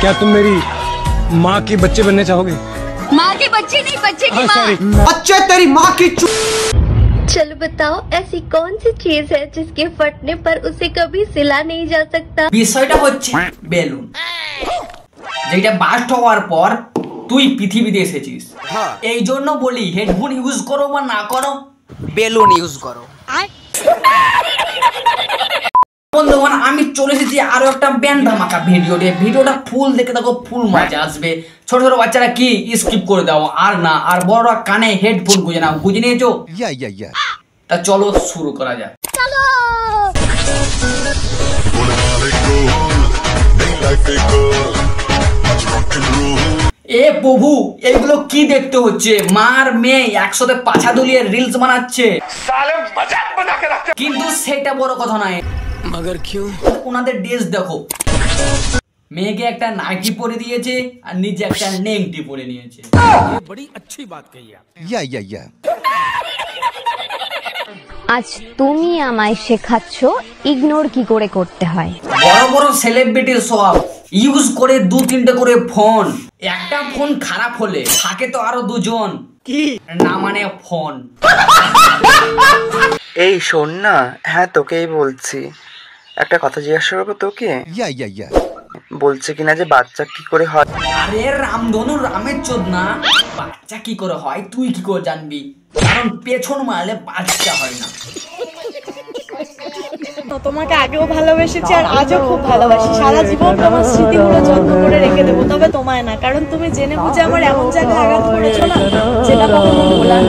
क्या तुम मेरी माँ के बच्चे बनने चाहोगे? माँ के बच्चे नहीं, बच्चे की माँ। बच्चे तेरी माँ की चलो बताओ, ऐसी कौन सी चीज है जिसके फटने पर उसे कभी सिला नहीं जा सकता? বিষয়টা হচ্ছে বেলুন, যেটা বাস্ট হওয়ার পর তুই পৃথিবীতে এসেছিস। এই জন্য বলি হেডফোন ইউজ করো বা না করো, বেলুন ইউজ করো। বন্ধুগণ, আমি চলে এসেছি আরো একটা ব্যান্ড ধামাকা ভিডিওটা ফুল দেখে দেখো, ফুল মজা আসবে। ছোট ছোট বাচ্চারা কি স্কিপ করে দাও, আর না আর বড়রা কানে হেডফোন গুঁজে নাও, বুঝে নিয়েছো? তা চলো শুরু করা যাক। এ প্রভু, এগুলো কি দেখতে হচ্ছে? মার মেয়ে একসাথে পাছা দুলিয়ে রিলস বানাচ্ছে, কিন্তু সেটা বড় কথা নয়। मगर क्यों? ওনাদের ড্রেস দেখো, মেয়েকে একটা নাইটি পরে দিয়েছে আর নিজে একটা নেংটি পরে নিয়েছে। बड़ी अच्छी बात कही आप। আজ তুমি আমায় শেখাচ্ছ ইগনোর কি করে করতে হয়। বড় বড় সেলিব্রিটির সব ইউজ করে 2-3টে করে ফোন। একটা ফোন খারাপ হলে থাকে তো আরো দুজন, কি না মানে ফোন। এই শোন না, হ্যাঁ তোকেই বলছি, একটা কথা জিজ্ঞাসা করবো তোকে? বলছে কিনা যে বাচ্চা কি করে হয়। আরে রামধনু রামের চোদ না, বাচ্চা কি করে হয় তুই কি করে জানবি? কারণ পেছন মারলে বাচ্চা হয় না। তোমাকে আগেও ভালোবেসেছি আর আজও খুব ভালোবাসি, সারা জীবন তোমার স্মৃতিগুলো যত্ন করে রেখে দেবো, তবে তোমায় না, কারণ তুমি জেনে বুঝে আমার এমন জায়গায় আঘাত করেছো না, যেটা কখনো ভোলার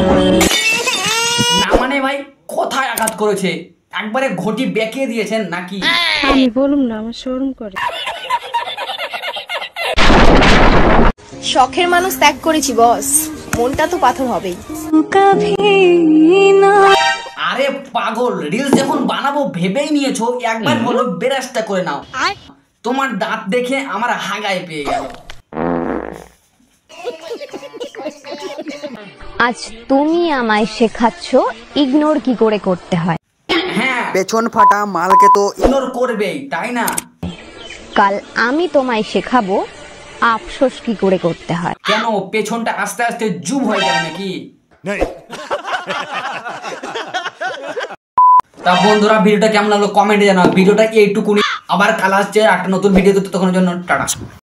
না। মানে ভাই কোথায় আঘাত করেছে? একবারে ঘটি বেঁকিয়ে দিয়েছেন নাকি? আমি বলুম না, আমার শরম করে। শখের মানুষ ত্যাগ করেছি বস, মনটা তো পাথর হবেই। আরে পাগল, রিলস যখন বানাবো ভেবেই নিয়েছো, একবার হলো বেরাসটা করে নাও। তোমার দাঁত দেখে আমার হাগায় পেয়ে গেল। আজ তুমি আমায় শেখাচ্ছ ইগনোর কি করে করতে হয়। হ্যাঁ, পেছন ফাটা মালকে তো ইগনোর করবেই, তাই না? কাল আমি তোমায় শেখাবো আফসোস কি করে করতে হয়। কেন পেছনটা আস্তে আস্তে জুম হয়ে যাবে নাকি? তা বন্ধুরা, ভিডিওটা কেমন লাগলো কমেন্টে জানাও। ভিডিওটা এইটুকুনি, আবার কাল আসছে একটা নতুন ভিডিও, ততক্ষণের জন্য টাটা।